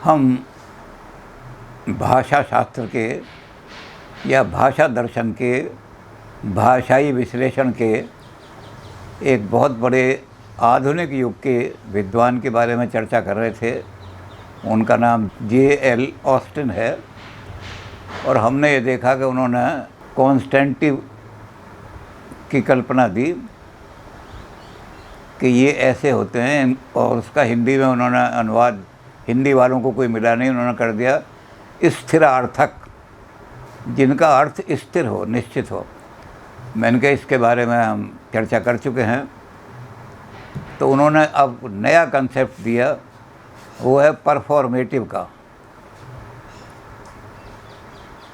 हम भाषा शास्त्र के या भाषा दर्शन के भाषाई विश्लेषण के एक बहुत बड़े आधुनिक युग के विद्वान के बारे में चर्चा कर रहे थे। उनका नाम J.L. ऑस्टिन है और हमने ये देखा कि उन्होंने कॉन्स्टेंटिव की कल्पना दी कि ये ऐसे होते हैं, और उसका हिंदी में उन्होंने अनुवाद, हिंदी वालों को कोई मिला नहीं, उन्होंने कर दिया स्थिरार्थक, जिनका अर्थ स्थिर हो, निश्चित हो। मैंने कहा इसके बारे में हम चर्चा कर चुके हैं। तो उन्होंने अब नया कंसेप्ट दिया, वो है परफॉर्मेटिव का,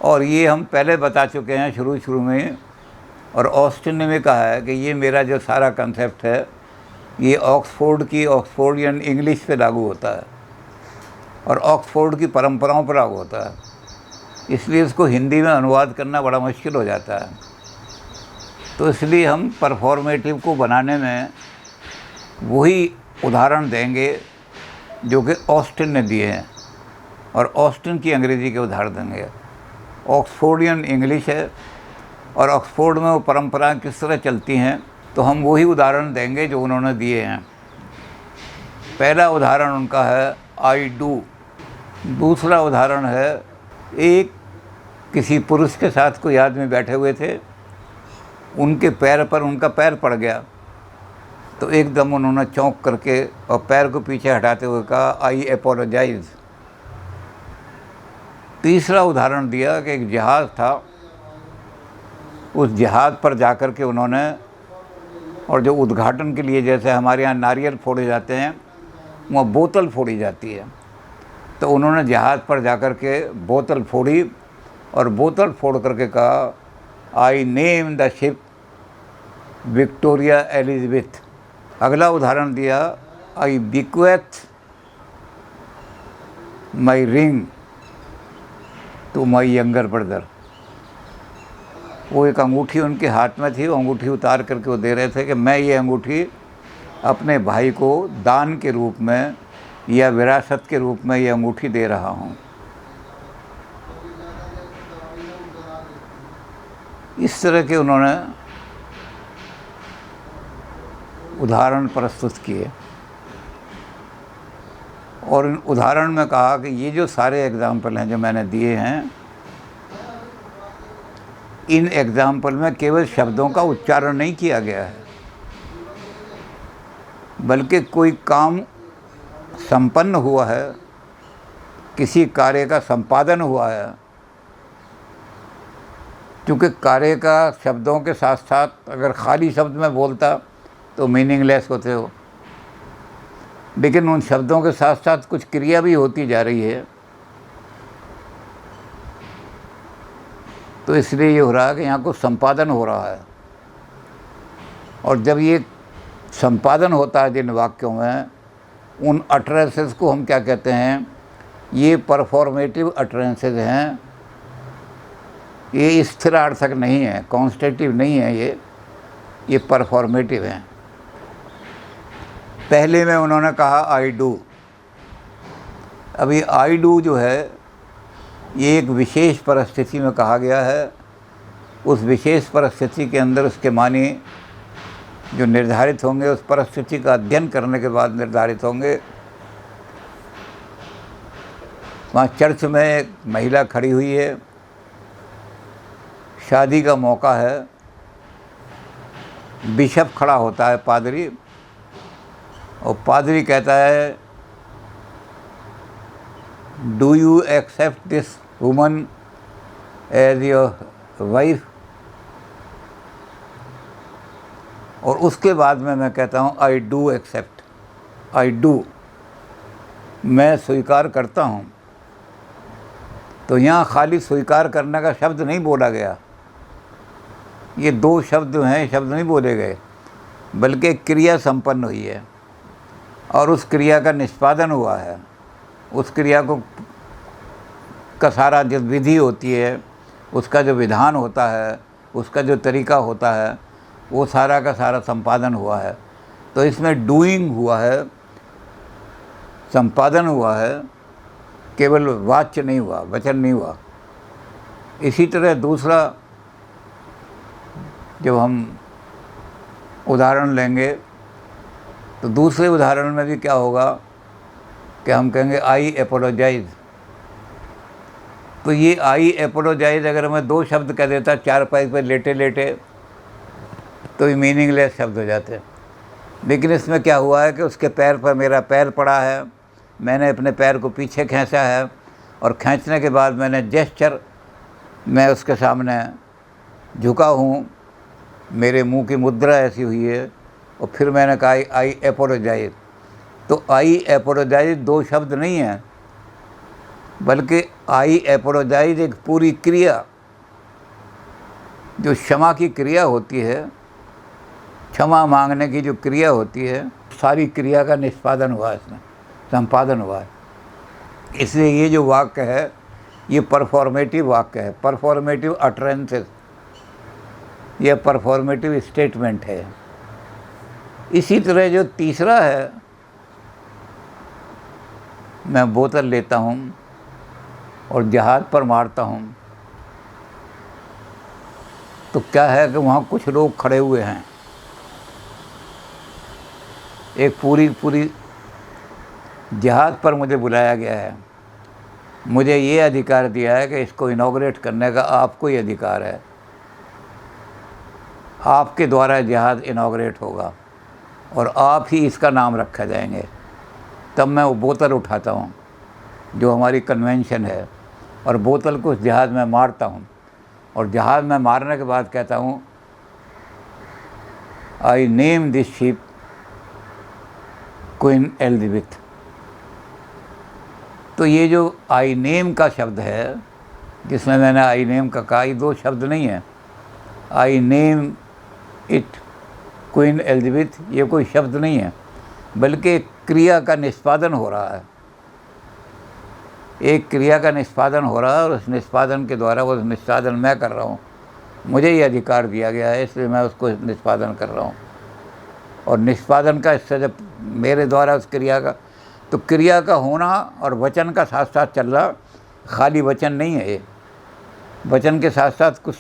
और ये हम पहले बता चुके हैं शुरू में। और ऑस्टिन ने भी कहा है कि ये मेरा जो सारा कंसेप्ट है ये ऑक्सफोर्ड की ऑक्सफोर्डियन इंग्लिश पे लागू होता है और ऑक्सफोर्ड की परंपराओं पर लागू होता है, इसलिए इसको हिंदी में अनुवाद करना बड़ा मुश्किल हो जाता है। तो इसलिए हम परफॉर्मेटिव को बनाने में वही उदाहरण देंगे जो कि ऑस्टिन ने दिए हैं, और ऑस्टिन की अंग्रेज़ी के उदाहरण देंगे। ऑक्सफोर्डियन इंग्लिश है और ऑक्सफोर्ड में वो परंपराएं किस तरह चलती हैं, तो हम वही उदाहरण देंगे जो उन्होंने दिए हैं। पहला उदाहरण उनका है आई डू। दूसरा उदाहरण है, एक किसी पुरुष के साथ कोई आदमी बैठे हुए थे, उनके पैर पर उनका पैर पड़ गया, तो एकदम उन्होंने चौंक करके और पैर को पीछे हटाते हुए कहा आई एपोलोजाइज। तीसरा उदाहरण दिया कि एक जहाज़ था, उस जहाज़ पर जाकर के उन्होंने, और जो उद्घाटन के लिए जैसे हमारे यहाँ नारियल फोड़े जाते हैं, वहाँ बोतल फोड़ी जाती है, तो उन्होंने जहाज़ पर जाकर के बोतल फोड़ी और बोतल फोड़ करके कहा I name the ship Victoria Elizabeth. अगला उदाहरण दिया I bequeath my ring to my younger brother. वो एक अंगूठी उनके हाथ में थी, वो अंगूठी उतार करके वो दे रहे थे कि मैं ये अंगूठी अपने भाई को दान के रूप में या विरासत के रूप में ये अंगूठी दे रहा हूँ। इस तरह के उन्होंने उदाहरण प्रस्तुत किए, और इन उदाहरण में कहा कि ये जो सारे एग्जाम्पल हैं जो मैंने दिए हैं, इन एग्जाम्पल में केवल शब्दों का उच्चारण नहीं किया गया है, बल्कि कोई काम संपन्न हुआ है, किसी कार्य का संपादन हुआ है। क्योंकि कार्य का शब्दों के साथ साथ अगर खाली शब्द में बोलता तो मीनिंगलेस होते हो, लेकिन उन शब्दों के साथ साथ कुछ क्रिया भी होती जा रही है, तो इसलिए ये हो रहा है कि यहाँ कुछ संपादन हो रहा है। और जब ये संपादन होता है जिन वाक्यों में, उन अटरेंसेस को हम क्या कहते हैं, ये परफॉर्मेटिव अटरेंसेस हैं। ये स्थिरार्थक नहीं है, कॉन्स्टेंटिव नहीं है, ये परफॉर्मेटिव हैं। पहले में उन्होंने कहा आई डू। अभी आई डू जो है ये एक विशेष परिस्थिति में कहा गया है। उस विशेष परिस्थिति के अंदर उसके मानी जो निर्धारित होंगे, उस परिस्थिति का अध्ययन करने के बाद निर्धारित होंगे। वहाँ चर्च में एक महिला खड़ी हुई है, शादी का मौका है, बिशप खड़ा होता है, पादरी, और पादरी कहता है do you accept this woman as your wife. और उसके बाद में मैं कहता हूँ I do accept, I do, मैं स्वीकार करता हूँ। तो यहाँ खाली स्वीकार करने का शब्द नहीं बोला गया, ये दो शब्द हैं, शब्द नहीं बोले गए, बल्कि क्रिया संपन्न हुई है और उस क्रिया का निष्पादन हुआ है। उस क्रिया को का सारा जो विधि होती है, उसका जो विधान होता है, उसका जो तरीका होता है, वो सारा का सारा संपादन हुआ है। तो इसमें डूइंग हुआ है, संपादन हुआ है, केवल वाच्य नहीं हुआ, वचन नहीं हुआ। इसी तरह दूसरा, जब हम उदाहरण लेंगे तो दूसरे उदाहरण में भी क्या होगा कि हम कहेंगे आई एपोलोजाइज। तो ये आई एपोलोजाइज अगर मैं 2 शब्द कह देता चारपाई पर लेटे लेटे तो ये मीनिंगलेस शब्द हो जाते। लेकिन इसमें क्या हुआ है कि उसके पैर पर मेरा पैर पड़ा है, मैंने अपने पैर को पीछे खींचा है और खींचने के बाद मैंने जेस्चर, मैं उसके सामने झुका हूँ, मेरे मुंह की मुद्रा ऐसी हुई है और फिर मैंने कहा आई एपोलोजाइज। तो आई एपोलोजाइज 2 शब्द नहीं हैं, बल्कि आई एपोलोजाइज एक पूरी क्रिया, जो क्षमा की क्रिया होती है, क्षमा मांगने की जो क्रिया होती है, सारी क्रिया का निष्पादन हुआ, इसमें संपादन हुआ है। इसलिए ये जो वाक्य है ये परफॉर्मेटिव वाक्य है, परफॉर्मेटिव अटरेंसेस, यह परफॉर्मेटिव स्टेटमेंट है। इसी तरह जो तीसरा है, मैं बोतल लेता हूँ और जहाज़ पर मारता हूँ, तो क्या है कि वहाँ कुछ लोग खड़े हुए हैं, एक पूरी जहाज़ पर मुझे बुलाया गया है, मुझे ये अधिकार दिया है कि इसको इनॉग्रेट करने का आपको ही अधिकार है, आपके द्वारा जहाज़ इनॉग्रेट होगा और आप ही इसका नाम रखा जाएंगे। तब मैं वो बोतल उठाता हूँ जो हमारी कन्वेंशन है और बोतल को उस जहाज़ में मारता हूँ और जहाज़ में मारने के बाद कहता हूँ आई name this ship queen Elizabeth. तो ये जो आई नेम का शब्द है, जिसमें मैंने आई नेम का कहा, ये 2 शब्द नहीं है। I name it queen Elizabeth ये कोई शब्द नहीं है, बल्कि एक क्रिया का निष्पादन हो रहा है, एक क्रिया का निष्पादन हो रहा है और उस निष्पादन के द्वारा वो निष्पादन मैं कर रहा हूँ, मुझे ये अधिकार दिया गया है, इसलिए मैं उसको निष्पादन कर रहा हूँ। और निष्पादन का हिस्सा जब मेरे द्वारा उस क्रिया का, तो क्रिया का होना और वचन का साथ साथ चल रहा, खाली वचन नहीं है ये, वचन के साथ साथ कुछ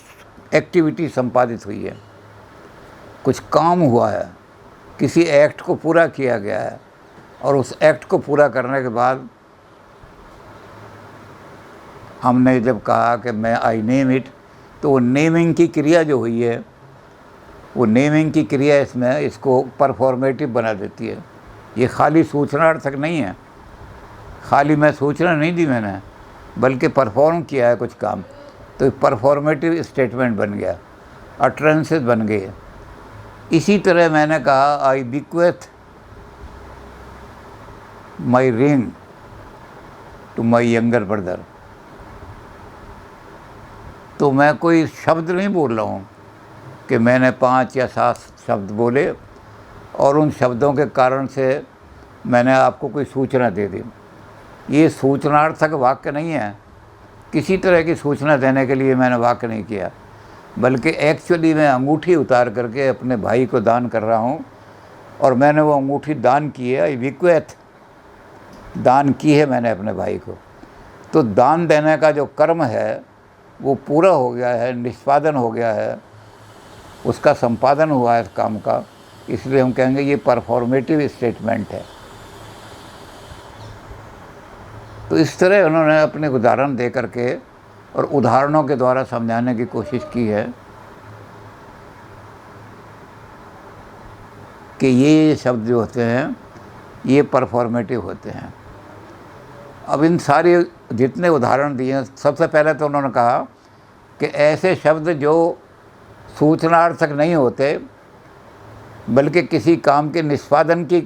एक्टिविटी संपादित हुई है, कुछ काम हुआ है, किसी एक्ट को पूरा किया गया है और उस एक्ट को पूरा करने के बाद हमने जब कहा कि मैं आई नेम इट, तो वो नेमिंग की क्रिया जो हुई है, वो नेमिंग की क्रिया इसमें इसको परफॉर्मेटिव बना देती है। ये खाली सूचनार्थक नहीं है, खाली मैं सूचना नहीं दी मैंने, बल्कि परफॉर्म किया है कुछ काम, तो परफॉर्मेटिव स्टेटमेंट बन गया, अटरेंसेस बन गए। इसी तरह मैंने कहा I bequeath my ring to my younger brother. तो मैं कोई शब्द नहीं बोल रहा हूँ कि मैंने 5 या 7 शब्द बोले और उन शब्दों के कारण से मैंने आपको कोई सूचना दे दी। ये सूचनार्थक वाक्य नहीं है, किसी तरह की सूचना देने के लिए मैंने वाक्य नहीं किया, बल्कि एक्चुअली मैं अंगूठी उतार करके अपने भाई को दान कर रहा हूँ और मैंने वो अंगूठी दान की है, विक्वेथ दान की है मैंने अपने भाई को। तो दान देने का जो कर्म है वो पूरा हो गया है, निष्पादन हो गया है, उसका संपादन हुआ है इस काम का, इसलिए हम कहेंगे ये परफॉर्मेटिव स्टेटमेंट है। तो इस तरह उन्होंने अपने उदाहरण दे करके और उदाहरणों के द्वारा समझाने की कोशिश की है कि ये शब्द जो होते हैं ये परफॉर्मेटिव होते हैं। अब इन सारे जितने उदाहरण दिए हैं, सबसे पहले तो उन्होंने कहा कि ऐसे शब्द जो सूचनार्थक नहीं होते बल्कि किसी काम के निष्पादन की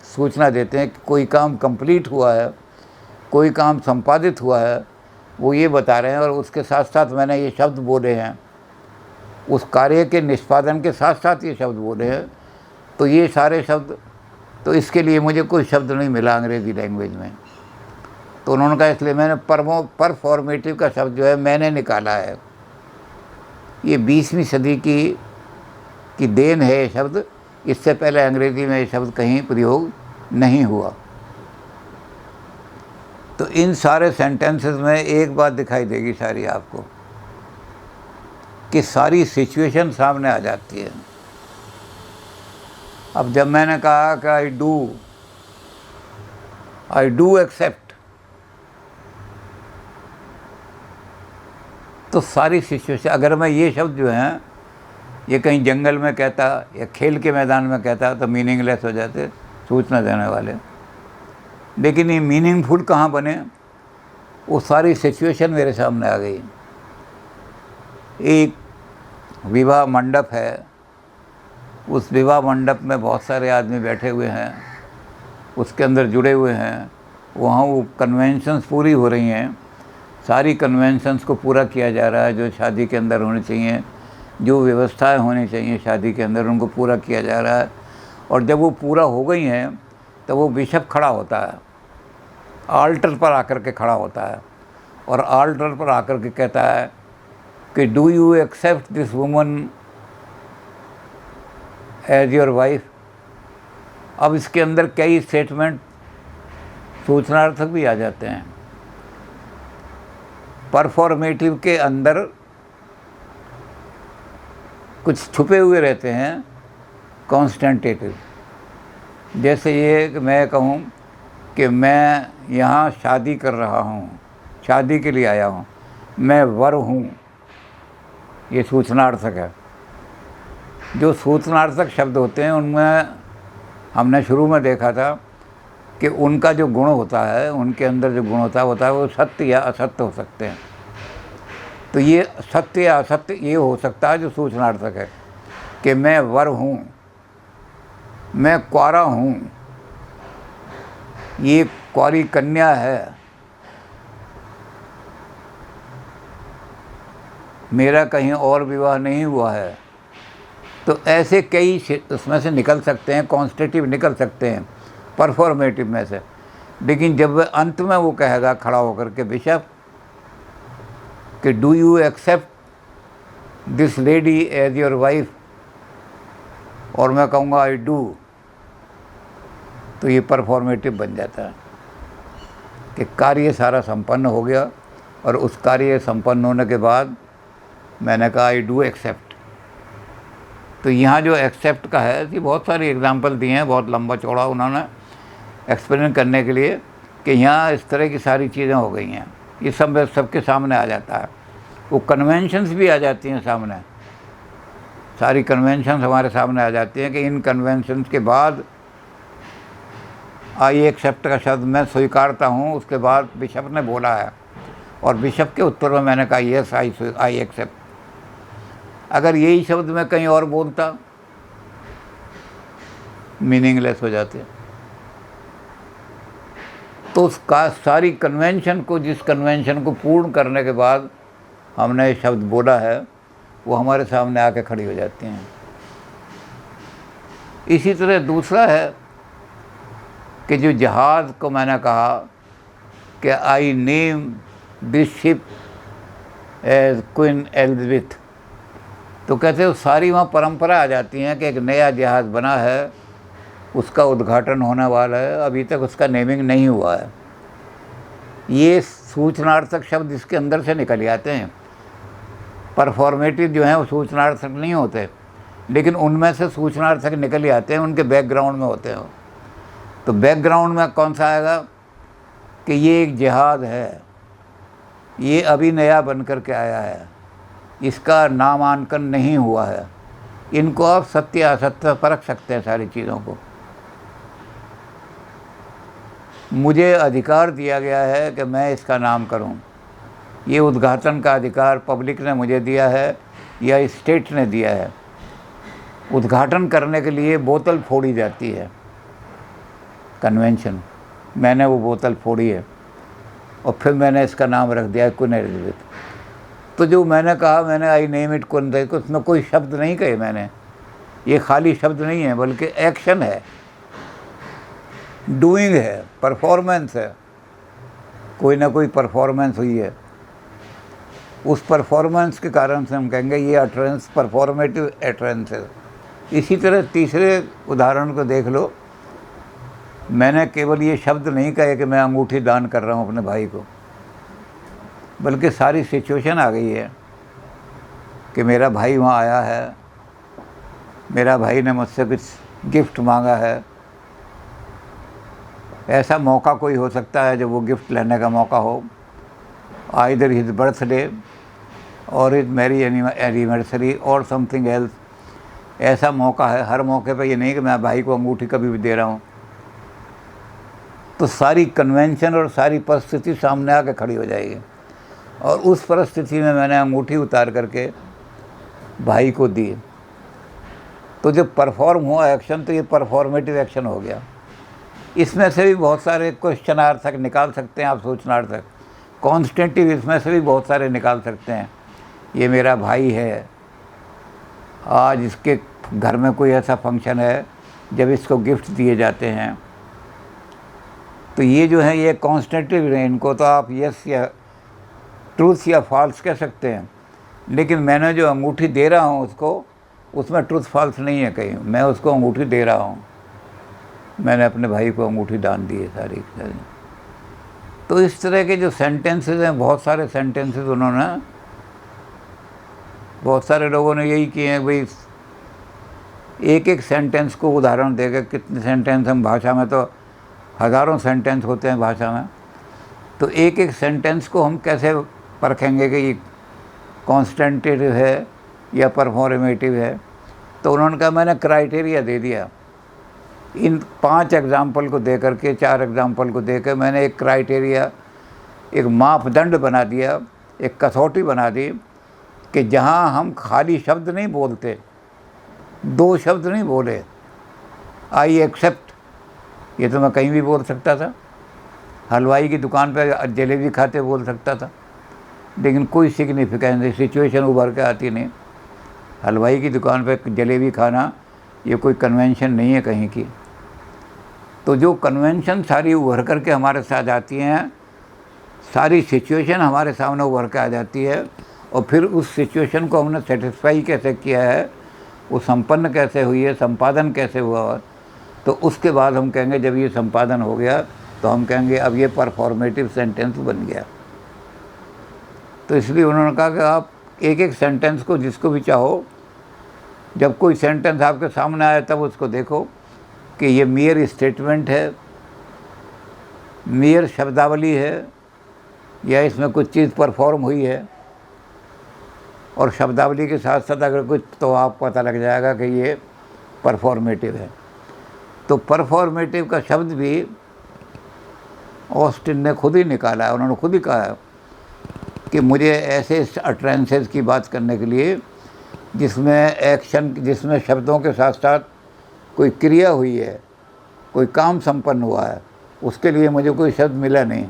सूचना देते हैं कि कोई काम कंप्लीट हुआ है, कोई काम संपादित हुआ है, वो ये बता रहे हैं और उसके साथ साथ मैंने ये शब्द बोले हैं, उस कार्य के निष्पादन के साथ साथ ये शब्द बोले हैं। तो ये सारे शब्द, तो इसके लिए मुझे कोई शब्द नहीं मिला अंग्रेज़ी लैंग्वेज में। तो उन्होंने कहा इसलिए मैंने परफॉर्मेटिव का शब्द जो है मैंने निकाला है। ये 20वीं सदी की देन है ये शब्द, इससे पहले अंग्रेज़ी में ये शब्द कहीं प्रयोग नहीं हुआ। तो इन सारे सेंटेंसेस में एक बात दिखाई देगी सारी आपको, कि सारी सिचुएशन सामने आ जाती है। अब जब मैंने कहा कि आई डू एक्सेप्ट, तो सारी सिचुएशन, अगर मैं ये शब्द जो हैं ये कहीं जंगल में कहता या खेल के मैदान में कहता तो मीनिंगलेस हो जाते, सूचना देने वाले। लेकिन ये मीनिंगफुल कहाँ बने, वो सारी सिचुएशन मेरे सामने आ गई। एक विवाह मंडप है, उस विवाह मंडप में बहुत सारे आदमी बैठे हुए हैं, उसके अंदर जुड़े हुए हैं, वहाँ वो कन्वेंशंस पूरी हो रही हैं, सारी कन्वेंशंस को पूरा किया जा रहा है जो शादी के अंदर होनी चाहिए, जो व्यवस्थाएं होनी चाहिए शादी के अंदर उनको पूरा किया जा रहा है। और जब वो पूरा हो गई हैं तो वो बिशप खड़ा होता है, आल्टर पर आकर के खड़ा होता है और आल्टर पर आकर के कहता है कि do you accept this woman as your wife. अब इसके अंदर कई स्टेटमेंट सूचनार्थक भी आ जाते हैं। परफॉर्मेटिव के अंदर कुछ छुपे हुए रहते हैं कॉन्स्टेंटेटिव। जैसे ये कि मैं कहूँ कि मैं यहाँ शादी कर रहा हूँ, शादी के लिए आया हूँ, मैं वर हूँ, ये सूचनार्थक है। जो सूचनार्थक शब्द होते हैं उनमें हमने शुरू में देखा था कि उनका जो गुण होता है, उनके अंदर जो गुण होता है वो सत्य या असत्य हो सकते हैं। तो ये सत्य या असत्य ये हो सकता है जो सूचनार्थक है, कि मैं वर हूँ, मैं क्वारा हूँ, ये क्वारी कन्या है, मेरा कहीं और विवाह नहीं हुआ है। तो ऐसे कई उसमें से निकल सकते हैं, कॉन्स्टेटिव निकल सकते हैं परफॉर्मेटिव में से। लेकिन जब वह अंत में वो कहेगा खड़ा होकर के बिशप कि do you accept this lady as your wife, और मैं कहूँगा आई डू, तो ये परफॉर्मेटिव बन जाता है कि कार्य सारा संपन्न हो गया। और उस कार्य संपन्न होने के बाद मैंने कहा आई डू एक्सेप्ट। तो यहाँ जो एक्सेप्ट का है, ये बहुत सारी एग्जांपल दिए हैं, बहुत लंबा चौड़ा उन्होंने एक्सप्लेन करने के लिए कि यहाँ इस तरह की सारी चीज़ें हो गई हैं। ये सब सबके सामने आ जाता है। वो कन्वेंशंस भी आ जाती हैं सामने, सारी कन्वेंशंस हमारे सामने आ जाती हैं कि इन कन्वेंशंस के बाद आई एक्सेप्ट का शब्द मैं स्वीकारता हूँ। उसके बाद बिशप ने बोला है और बिशप के उत्तर में मैंने कहा यस आई एक्सेप्ट। अगर यही शब्द मैं कहीं और बोलता मीनिंगलेस हो जाते। तो उसका सारी कन्वेंशन को, जिस कन्वेंशन को पूर्ण करने के बाद हमने ये शब्द बोला है, वो हमारे सामने आके खड़ी हो जाती हैं। इसी तरह दूसरा है कि जो जहाज़ को मैंने कहा कि I name this ship as Queen Elizabeth, तो कहते हैं सारी वहाँ परंपरा आ जाती हैं कि एक नया जहाज़ बना है, उसका उद्घाटन होने वाला है, अभी तक उसका नेमिंग नहीं हुआ है। ये सूचनार्थक शब्द इसके अंदर से निकल आते हैं। परफॉर्मेटिव जो हैं वो सूचनार्थक नहीं होते, लेकिन उनमें से सूचनार्थक निकल ही आते हैं, उनके बैकग्राउंड में होते हैं। तो बैकग्राउंड में कौन सा आएगा कि ये एक जहाज़ है, ये अभी नया बन कर के आया है, इसका नामांकन नहीं हुआ है। इनको आप सत्य असत्य परख सकते हैं सारी चीज़ों को। मुझे अधिकार दिया गया है कि मैं इसका नाम करूं। ये उद्घाटन का अधिकार पब्लिक ने मुझे दिया है या स्टेट ने दिया है। उद्घाटन करने के लिए बोतल फोड़ी जाती है, कन्वेंशन, मैंने वो बोतल फोड़ी है और फिर मैंने इसका नाम रख दिया क्वीन एलिजाबेथ। तो जो मैंने कहा, मैंने I name it queen Elizabeth, उसमें कोई शब्द नहीं कहे मैंने, ये खाली शब्द नहीं है बल्कि एक्शन है, डूइंग है, परफॉर्मेंस है, कोई ना कोई परफॉर्मेंस हुई है। उस परफॉर्मेंस के कारण से हम कहेंगे ये अटरेंस परफॉर्मेटिव अटरेंस है। इसी तरह तीसरे उदाहरण को देख लो, मैंने केवल ये शब्द नहीं कहे कि मैं अंगूठी दान कर रहा हूँ अपने भाई को, बल्कि सारी सिचुएशन आ गई है कि मेरा भाई वहाँ आया है, मेरा भाई ने मुझसे कुछ गिफ्ट मांगा है। ऐसा मौका कोई हो सकता है जब वो गिफ्ट लेने का मौका हो, आइदर हिज बर्थडे और हिज मैरिज एनिवर्सरी और समथिंग एल्स। ऐसा मौका है, हर मौके पे ये नहीं कि मैं भाई को अंगूठी कभी भी दे रहा हूँ। तो सारी कन्वेंशन और सारी परिस्थिति सामने आके खड़ी हो जाएगी, और उस परिस्थिति में मैंने अंगूठी उतार करके भाई को दी। तो जब परफॉर्म हुआ एक्शन, तो ये परफॉर्मेटिव एक्शन हो गया। इसमें से भी बहुत सारे क्वेश्चनार्थक निकाल सकते हैं आप, सूचनार्थक, कॉन्स्टेंटिव इसमें से भी बहुत सारे निकाल सकते हैं। ये मेरा भाई है, आज इसके घर में कोई ऐसा फंक्शन है जब इसको गिफ्ट दिए जाते हैं, तो ये जो है ये कॉन्स्टेंटिव है। इनको तो आप यस या ट्रूथ या फॉल्स कह सकते हैं, लेकिन मैंने जो अंगूठी दे रहा हूँ उसको, उसमें ट्रूथ फॉल्स नहीं है कहीं। मैं उसको अंगूठी दे रहा हूँ, मैंने अपने भाई को अंगूठी दान दी है सारी। तो इस तरह के जो सेंटेंसेस हैं, बहुत सारे सेंटेंसेस उन्होंने, बहुत सारे लोगों ने यही किए हैं भाई, एक एक सेंटेंस को उदाहरण देकर। कितने सेंटेंस हम भाषा में, तो हज़ारों सेंटेंस होते हैं भाषा में, तो एक एक सेंटेंस को हम कैसे परखेंगे कि ये कॉन्स्टेंटिव है या परफॉर्मेटिव है। तो उन्होंने कहा, मैंने क्राइटेरिया दे दिया। इन 5 एग्ज़ाम्पल को दे करके, 4 एग्ज़ाम्पल को देकर मैंने एक क्राइटेरिया, एक मापदंड बना दिया, एक कसौटी बना दी कि जहाँ हम खाली शब्द नहीं बोलते, 2 शब्द नहीं बोले, आई एक्सेप्ट, ये तो मैं कहीं भी बोल सकता था। हलवाई की दुकान पे जलेबी खाते बोल सकता था, लेकिन कोई सिग्निफिकेंस सिचुएशन उभर के आती नहीं। हलवाई की दुकान पे जलेबी खाना ये कोई कन्वेंशन नहीं है कहीं की। तो जो कन्वेंशन सारी उभर कर के हमारे साथ आती हैं, सारी सिचुएशन हमारे सामने उभर के आ जाती है, और फिर उस सिचुएशन को हमने सेटिस्फाई कैसे किया है, वो संपन्न कैसे हुई है, संपादन कैसे हुआ, तो उसके बाद हम कहेंगे, जब ये संपादन हो गया तो हम कहेंगे अब ये परफॉर्मेटिव सेंटेंस बन गया। तो इसलिए उन्होंने कहा कि आप एक एक सेंटेंस को, जिसको भी चाहो, जब कोई सेंटेंस आपके सामने आए तब उसको देखो कि ये मेयर स्टेटमेंट है, मेयर शब्दावली है, या इसमें कुछ चीज़ परफॉर्म हुई है। और शब्दावली के साथ साथ अगर कुछ, तो आपको पता लग जाएगा कि ये परफॉर्मेटिव है। तो परफॉर्मेटिव का शब्द भी ऑस्टिन ने खुद ही निकाला है। उन्होंने खुद ही कहा है कि मुझे ऐसे अटरेंसेस की बात करने के लिए जिसमें एक्शन, जिसमें शब्दों के साथ साथ कोई क्रिया हुई है, कोई काम संपन्न हुआ है, उसके लिए मुझे कोई शब्द मिला नहीं,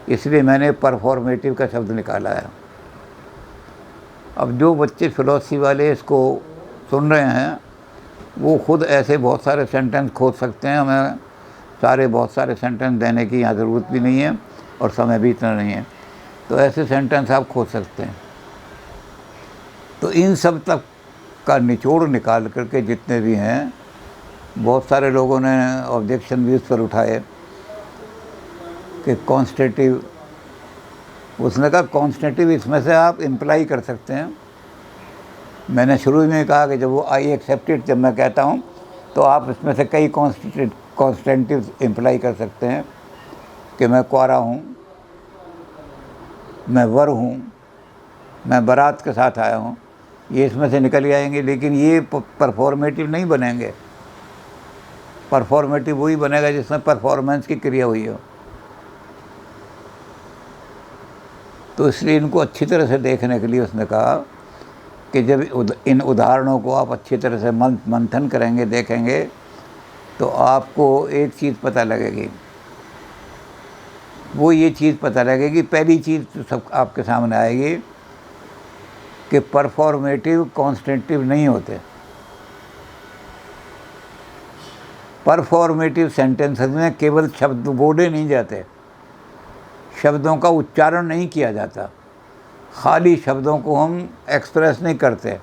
इसलिए मैंने परफॉर्मेटिव का शब्द निकाला है। अब जो बच्चे फिलॉसफी वाले इसको सुन रहे हैं, वो खुद ऐसे बहुत सारे सेंटेंस खोज सकते हैं। हमें बहुत सारे सेंटेंस देने की यहाँ ज़रूरत भी नहीं है, और समय भी इतना नहीं है, तो ऐसे सेंटेंस आप खोज सकते हैं। तो इन सब तक का निचोड़ निकाल करके जितने भी हैं, बहुत सारे लोगों ने ऑब्जेक्शन भी उस पर उठाए कि कॉन्स्टेटिव, उसने कहा कॉन्स्टेटिव इसमें से आप इम्प्लाई कर सकते हैं। मैंने शुरू में कहा कि जब वो आई एक्सेप्टेड, जब मैं कहता हूँ, तो आप इसमें से कई कॉन्स्टेंटिव इम्प्लाई कर सकते हैं कि मैं कुआरा हूँ, मैं वर हूँ, मैं बारात के साथ आया हूँ, ये इसमें से निकल आएंगे, लेकिन ये परफॉर्मेटिव नहीं बनेंगे। परफॉर्मेटिव वही बनेगा जिसमें परफॉर्मेंस की क्रिया हुई हो। तो इसलिए इनको अच्छी तरह से देखने के लिए उसने कहा कि जब इन उदाहरणों को आप अच्छी तरह से मंथन करेंगे, देखेंगे, तो आपको एक चीज़ पता लगेगी। वो ये चीज़ पता लगेगी, पहली चीज़ तो सब आपके सामने आएगी कि परफॉर्मेटिव कॉन्स्टेंटिव नहीं होते। परफॉर्मेटिव सेंटेंसेस में केवल शब्द बोले नहीं जाते, शब्दों का उच्चारण नहीं किया जाता, खाली शब्दों को हम एक्सप्रेस नहीं करते।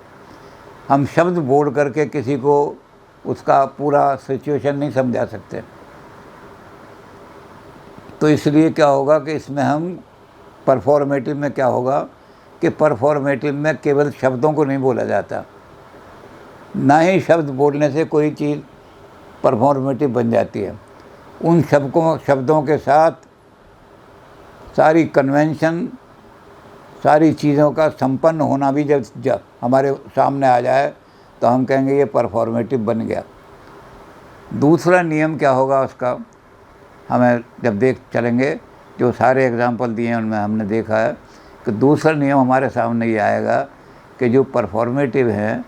हम शब्द बोल करके किसी को उसका पूरा सिचुएशन नहीं समझा सकते। तो इसलिए क्या होगा कि इसमें हम परफॉर्मेटिव में क्या होगा कि परफॉर्मेटिव में केवल शब्दों को नहीं बोला जाता, ना ही शब्द बोलने से कोई चीज़ परफॉर्मेटिव बन जाती है। उन शब्दों के साथ सारी कन्वेंशन, सारी चीज़ों का संपन्न होना भी जब हमारे सामने आ जाए तो हम कहेंगे ये परफॉर्मेटिव बन गया। दूसरा नियम क्या होगा उसका, हमें जब देख चलेंगे, जो सारे एग्जाम्पल दिए हैं उनमें हमने देखा है कि दूसरा नियम हमारे सामने ये आएगा कि जो परफॉर्मेटिव हैं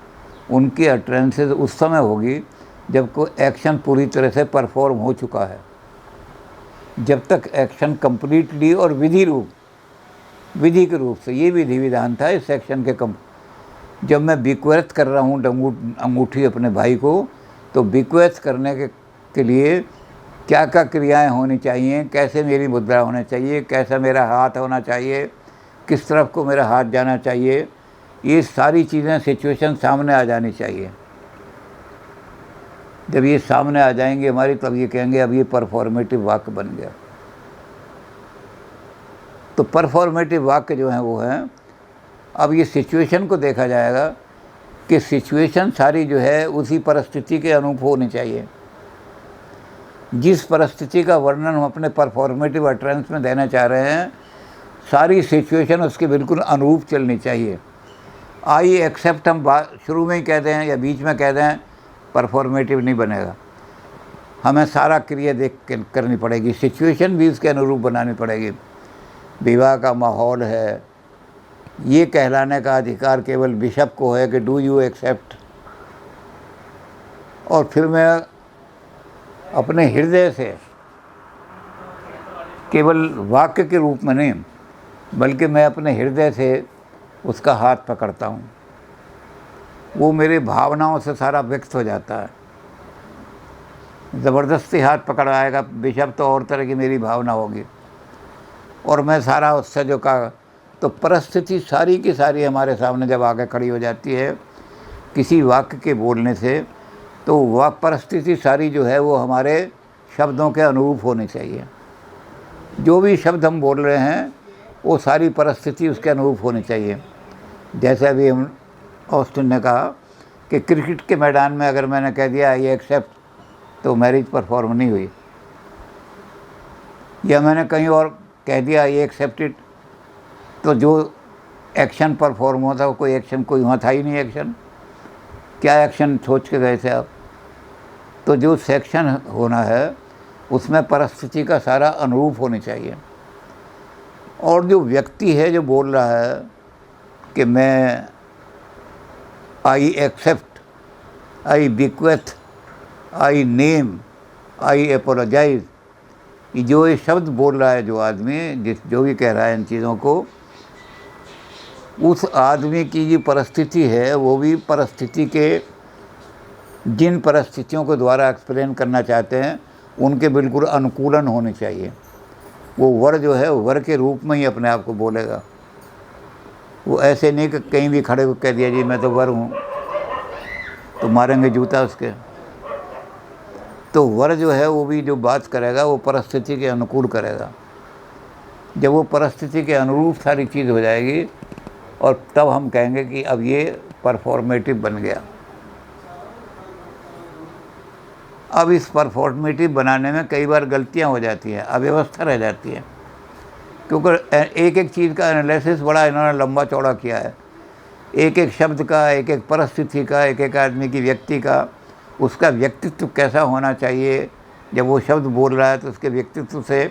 उनकी अटरेंसेस उस समय होगी जब कोई एक्शन पूरी तरह से परफॉर्म हो चुका है। जब तक एक्शन कंप्लीटली और विधि के रूप से, ये विधि विधान था इस सेक्शन के जब मैं बिक्वेथ कर रहा हूँ अंगूठी अपने भाई को, तो बिक्वेथ करने के लिए क्या क्या क्रियाएं होनी चाहिए, कैसे मेरी मुद्रा होनी चाहिए, कैसा मेरा हाथ होना चाहिए, किस तरफ को मेरा हाथ जाना चाहिए, ये सारी चीज़ें सिचुएशन सामने आ जानी चाहिए। जब ये सामने आ जाएंगे हमारी, तब ये कहेंगे अब ये परफॉर्मेटिव वाक्य बन गया। तो परफॉर्मेटिव वाक्य जो हैं वो हैं, अब ये सिचुएशन को देखा जाएगा कि सिचुएशन सारी जो है उसी परिस्थिति के अनुरूप होनी चाहिए। जिस परिस्थिति का वर्णन हम अपने परफॉर्मेटिव अटरेंस में देना चाह रहे हैं, सारी सिचुएशन उसके बिल्कुल अनुरूप चलनी चाहिए। आई एक्सेप्ट हम शुरू में ही कह दें या बीच में कह दें, परफॉर्मेटिव नहीं बनेगा। हमें सारा क्रिया देख के करनी पड़ेगी, सिचुएशन भी उसके अनुरूप बनानी पड़ेगी। विवाह का माहौल है, ये कहलाने का अधिकार केवल बिशप को है कि डू यू एक्सेप्ट, और फिर मैं अपने हृदय से केवल वाक्य के रूप में नहीं, बल्कि मैं अपने हृदय से उसका हाथ पकड़ता हूँ। वो मेरी भावनाओं से सारा व्यक्त हो जाता है। ज़बरदस्ती हाथ पकड़ाएगा बिशप तो और तरह की मेरी भावना होगी, और मैं सारा उससे जो कहा, तो परिस्थिति सारी की सारी हमारे सामने जब आके खड़ी हो जाती है किसी वाक्य के बोलने से, तो वह परिस्थिति सारी जो है वो हमारे शब्दों के अनुरूप होनी चाहिए। जो भी शब्द हम बोल रहे हैं वो सारी परिस्थिति उसके अनुरूप होनी चाहिए। जैसे अभी हम ऑस्टिन ने कहा कि क्रिकेट के मैदान में अगर मैंने कह दिया ये एक्सेप्ट, तो मैरिज परफॉर्म नहीं हुई, या मैंने कहीं और कह दिया ये एक्सेप्टेड, तो जो एक्शन परफॉर्म हुआ था वो कोई एक्शन कोई वहाँ था ही नहीं। एक्शन क्या एक्शन सोच के गए थे आप? तो जो सेक्शन होना है उसमें परिस्थिति का सारा अनुरूप होनी चाहिए। और जो व्यक्ति है जो बोल रहा है कि मैं I accept, I bequeath, I name, I apologise, जो ये शब्द बोल रहा है जो आदमी, जो भी कह रहा है इन चीज़ों को, उस आदमी की जो परिस्थिति है वो भी परिस्थिति के जिन परिस्थितियों के द्वारा एक्सप्लेन करना चाहते हैं उनके बिल्कुल अनुकूलन होने चाहिए। वो वर जो है वर के रूप में ही अपने आप को बोलेगा। वो ऐसे नहीं कि कहीं भी खड़े हो कह दिया जी मैं तो वर हूँ, तो मारेंगे जूता उसके। तो वर जो है वो भी जो बात करेगा वो परिस्थिति के अनुकूल करेगा। जब वो परिस्थिति के अनुरूप सारी चीज़ हो जाएगी, और तब हम कहेंगे कि अब ये परफॉर्मेटिव बन गया। अब इस परफॉर्मेटिव बनाने में कई बार गलतियां हो जाती हैं, अव्यवस्था रह जाती है, क्योंकि एक एक चीज़ का एनालिसिस बड़ा इन्होंने लंबा चौड़ा किया है। एक एक शब्द का, एक एक परिस्थिति का, एक एक आदमी की व्यक्ति का, उसका व्यक्तित्व कैसा होना चाहिए। जब वो शब्द बोल रहा है तो उसके व्यक्तित्व से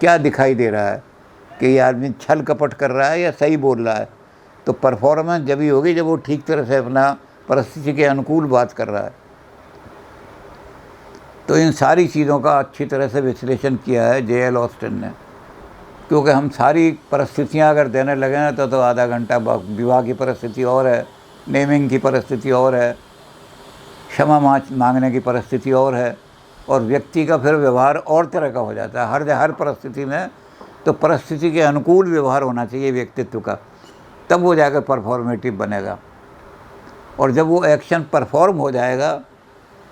क्या दिखाई दे रहा है कि ये आदमी छल कपट कर रहा है या सही बोल रहा है। तो परफॉर्मेंस जब ही होगी जब वो ठीक तरह से अपना परिस्थिति के अनुकूल बात कर रहा है। तो इन सारी चीज़ों का अच्छी तरह से विश्लेषण किया है J.L. ऑस्टिन ने, क्योंकि हम सारी परिस्थितियां अगर देने लगे ना तो आधा घंटा, विवाह की परिस्थिति और है, नेमिंग की परिस्थिति और है, क्षमा मांगने की परिस्थिति और है, और व्यक्ति का फिर व्यवहार और तरह का हो जाता है हर परिस्थिति में। तो परिस्थिति के अनुकूल व्यवहार होना चाहिए व्यक्तित्व का, तब वो जाकर परफॉर्मेटिव बनेगा। और जब वो एक्शन परफॉर्म हो जाएगा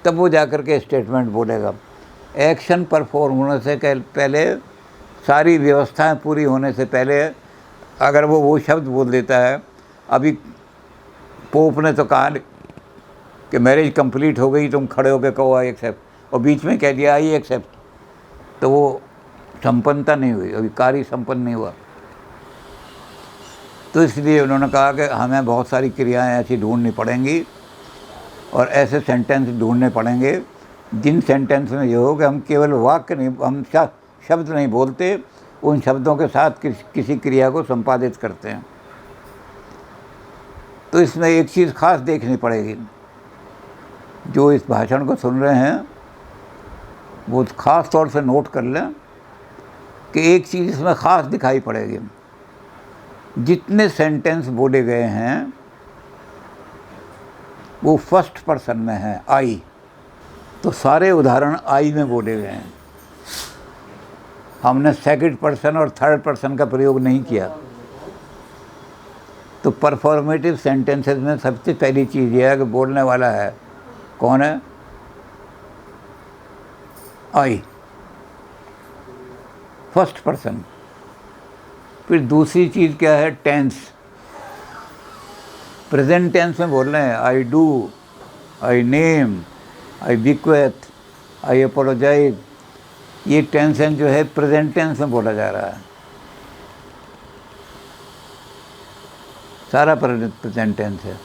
तब वो जाकर के स्टेटमेंट बोलेगा। एक्शन परफॉर्म होने से पहले सारी व्यवस्थाएं पूरी होने से पहले अगर वो शब्द बोल देता है, अभी पोप ने तो कहा कि मैरिज कंप्लीट हो गई, तुम खड़े होकर कहो आई एक्सेप्ट, और बीच में कह दिया आई एक्सेप्ट, तो वो संपन्नता नहीं हुई, अभी कार्य संपन्न नहीं हुआ। तो इसलिए उन्होंने कहा कि हमें बहुत सारी क्रियाएं ऐसी ढूंढनी पड़ेंगी और ऐसे सेंटेंस ढूंढने पड़ेंगे जिन सेंटेंस में ये हो कि हम केवल वाक्य नहीं, हम शब्द नहीं बोलते, उन शब्दों के साथ किसी क्रिया को संपादित करते हैं। तो इसमें एक चीज़ खास देखनी पड़ेगी, जो इस भाषण को सुन रहे हैं वो ख़ास तौर से नोट कर लें कि एक चीज़ इसमें ख़ास दिखाई पड़ेगी। जितने सेंटेंस बोले गए हैं वो फर्स्ट पर्सन में है, आई। तो सारे उदाहरण आई में बोले गए हैं, हमने सेकंड पर्सन और थर्ड पर्सन का प्रयोग नहीं किया। तो परफॉर्मेटिव सेंटेंसेस में सबसे पहली चीज़ यह है कि बोलने वाला है कौन है, आई, फर्स्ट पर्सन। फिर दूसरी चीज़ क्या है, टेंस। प्रेजेंट टेंस में बोल रहे हैं, I do, I name, I bequeath, I apologise. ये टेंशन जो है प्रेजेंट टेंस में बोला जा रहा है, सारा प्रेजेंट टेंस है।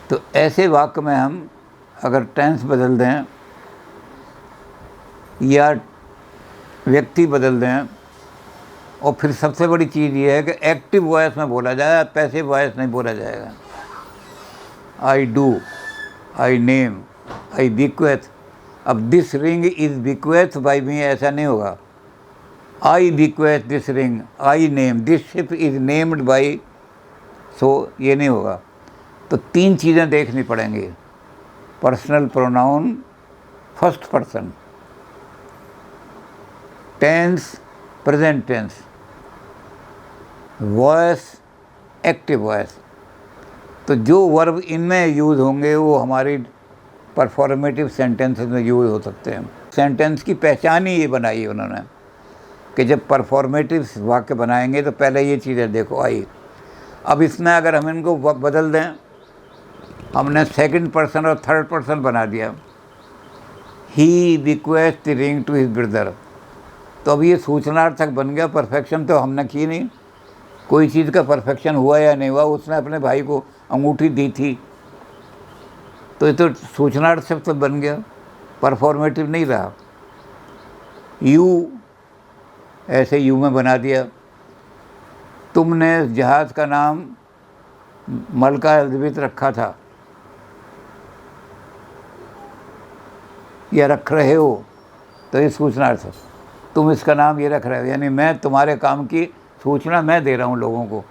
तो ऐसे वाक्य में हम अगर टेंस बदल दें या व्यक्ति बदल दें, और फिर सबसे बड़ी चीज़ ये है कि एक्टिव वॉइस में बोला जाए, पैसिव वॉइस नहीं बोला जाएगा। I do, I name, I bequeath. अब this ring is bequeath by me ऐसा नहीं होगा, I bequeath this ring, I name, this ship is named by, so ये नहीं होगा। तो तीन चीज़ें देखनी पड़ेंगी, personal pronoun, first person, tense, present tense, voice, active voice. तो जो वर्ब इनमें यूज़ होंगे वो हमारी परफॉर्मेटिव सेंटेंसेस में यूज़ हो सकते हैं। सेंटेंस की पहचान ही ये बनाई है उन्होंने कि जब परफॉर्मेटिव वाक्य बनाएंगे तो पहले ये चीज़ें देखो, आई। अब इसमें अगर हम इनको बदल दें, हमने सेकंड पर्सन और थर्ड पर्सन बना दिया, he bequest the ring to his brother, तो अब ये सूचनार्थक बन गया। परफेक्शन तो हमने की नहीं, कोई चीज़ का परफेक्शन हुआ या नहीं हुआ, उसने अपने भाई को अंगूठी दी थी, तो ये तो सूचनार्थ शब्द तो बन गया, परफॉर्मेटिव नहीं रहा। यू, ऐसे यू में बना दिया। तुमने जहाज़ का नाम मलका एलिज़ाबेथ रखा था या रख रहे हो, तो ये सूचनार्थ, तुम इसका नाम ये रख रहे हो, यानी मैं तुम्हारे काम की सूचना मैं दे रहा हूँ लोगों को,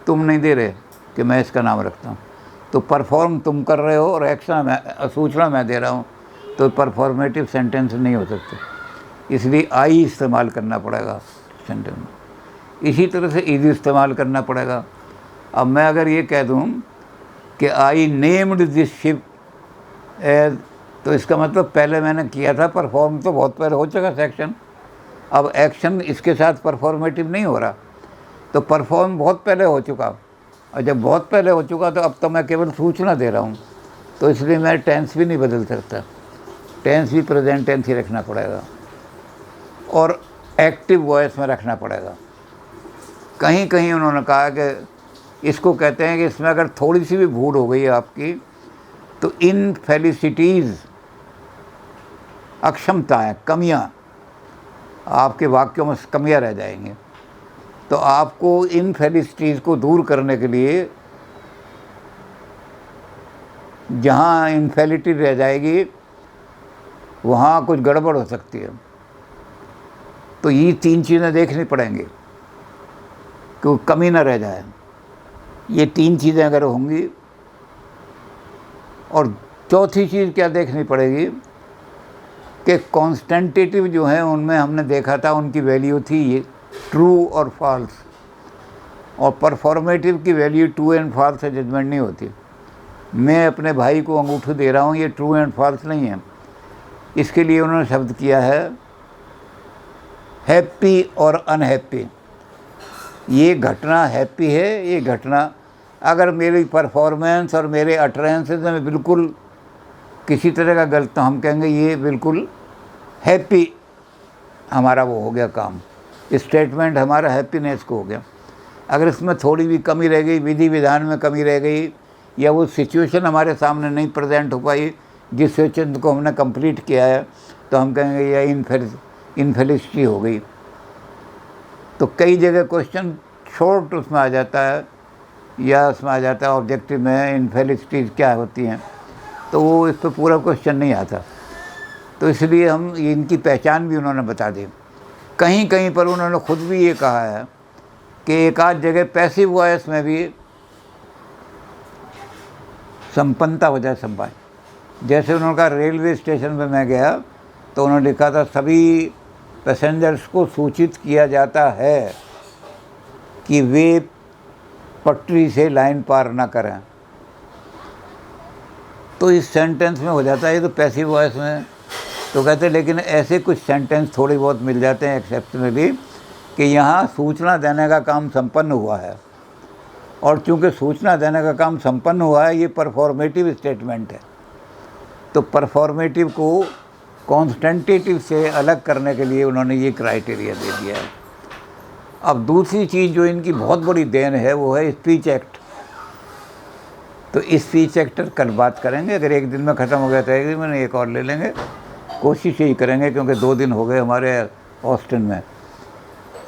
तुम नहीं दे रहे कि मैं इसका नाम रखता हूँ। तो परफॉर्म तुम कर रहे हो और एक्शन मैं, सूचना मैं दे रहा हूँ, तो परफॉर्मेटिव सेंटेंस नहीं हो सकते। इसलिए आई इस्तेमाल करना पड़ेगा सेंटेंस में। इसी तरह से इज इस्तेमाल करना पड़ेगा। अब मैं अगर ये कह दूँ कि I named this ship as, तो इसका मतलब पहले मैंने किया था, परफॉर्म तो बहुत पहले हो चुका सेक्शन, अब एक्शन इसके साथ परफॉर्मेटिव नहीं हो रहा, तो परफॉर्म बहुत पहले हो चुका, और जब बहुत पहले हो चुका तो अब तो मैं केवल सूचना दे रहा हूँ, तो इसलिए मैं टेंस भी नहीं बदल सकता, टेंस भी प्रेजेंट टेंस ही रखना पड़ेगा और एक्टिव वॉइस में रखना पड़ेगा। कहीं कहीं उन्होंने कहा कि इसको कहते हैं कि इसमें अगर थोड़ी सी भी भूल हो गई आपकी तो इनफेलिसिटीज़, अक्षमताएँ, कमियाँ, आपके वाक्यों में कमियाँ रह जाएंगी। तो आपको इनफेलिसिटीज़ को दूर करने के लिए जहाँ इनफेलिटी रह जाएगी वहाँ कुछ गड़बड़ हो सकती है। तो ये तीन चीज़ें देखनी पड़ेंगी कि कमी ना रह जाए। ये तीन चीज़ें अगर होंगी, और चौथी चीज़ क्या देखनी पड़ेगी कि कॉन्स्टेंटेटिव जो हैं उनमें हमने देखा था उनकी वैल्यू थी ये ट्रू और फॉल्स, और परफॉर्मेटिव की वैल्यू ट्रू एंड फॉल्स से जजमेंट नहीं होती। मैं अपने भाई को अंगूठी दे रहा हूँ, ये ट्रू एंड फॉल्स नहीं है। इसके लिए उन्होंने शब्द किया है हैप्पी और अनहैप्पी। ये घटना हैप्पी है, ये घटना अगर मेरी परफॉर्मेंस और मेरे अटरेंसेस में बिल्कुल किसी तरह का गलत, तो हम कहेंगे ये बिल्कुल हैप्पी हमारा वो हो गया काम, स्टेटमेंट हमारा हैप्पीनेस को हो गया। अगर इसमें थोड़ी भी कमी रह गई, विधि विधान में कमी रह गई, या वो सिचुएशन हमारे सामने नहीं प्रेजेंट हो पाई जिस सिचुएशन को हमने कंप्लीट किया है, तो हम कहेंगे यह इनफेलिसिटी हो गई। तो कई जगह क्वेश्चन शॉर्ट उसमें आ जाता है, या उसमें आ जाता है ऑब्जेक्टिव में इनफेलिसिटीज़ क्या होती हैं, तो वो इस पर पूरा क्वेश्चन नहीं आता। तो इसलिए हम इनकी पहचान भी उन्होंने बता दी। कहीं कहीं पर उन्होंने खुद भी ये कहा है कि एक आध जगह पैसिव वॉइस में भी संपन्नता हो जाए संवाद। जैसे उन्होंने कहा रेलवे स्टेशन पे मैं गया तो उन्होंने लिखा था सभी पैसेंजर्स को सूचित किया जाता है कि वे पटरी से लाइन पार ना करें। तो इस सेंटेंस में हो जाता है, ये तो पैसिव वॉइस में। तो कहते हैं लेकिन ऐसे कुछ सेंटेंस थोड़ी बहुत मिल जाते हैं एक्सेप्शनली कि यहाँ सूचना देने का काम संपन्न हुआ है, और चूँकि सूचना देने का काम संपन्न हुआ है, ये परफॉर्मेटिव स्टेटमेंट है। तो परफॉर्मेटिव को कॉन्स्टेंटेटिव से अलग करने के लिए उन्होंने ये क्राइटेरिया दे दिया है। अब दूसरी चीज़ जो इनकी बहुत बड़ी देन है वो है स्पीच एक्ट। तो स्पीच एक्ट कल बात करेंगे, अगर एक दिन में ख़त्म हो गया तो एक दिन में एक और ले लेंगे, कोशिश यही करेंगे, क्योंकि 2 दिन हो गए हमारे ऑस्टिन में।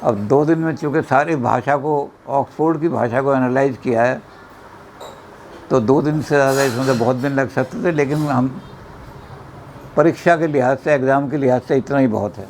अब 2 दिन में चूँकि सारी भाषा को, ऑक्सफोर्ड की भाषा को एनालाइज किया है, तो 2 दिन से ज़्यादा इसमें तो बहुत दिन लग सकते थे, लेकिन हम परीक्षा के लिहाज से, एग्ज़ाम के लिहाज से इतना ही बहुत है।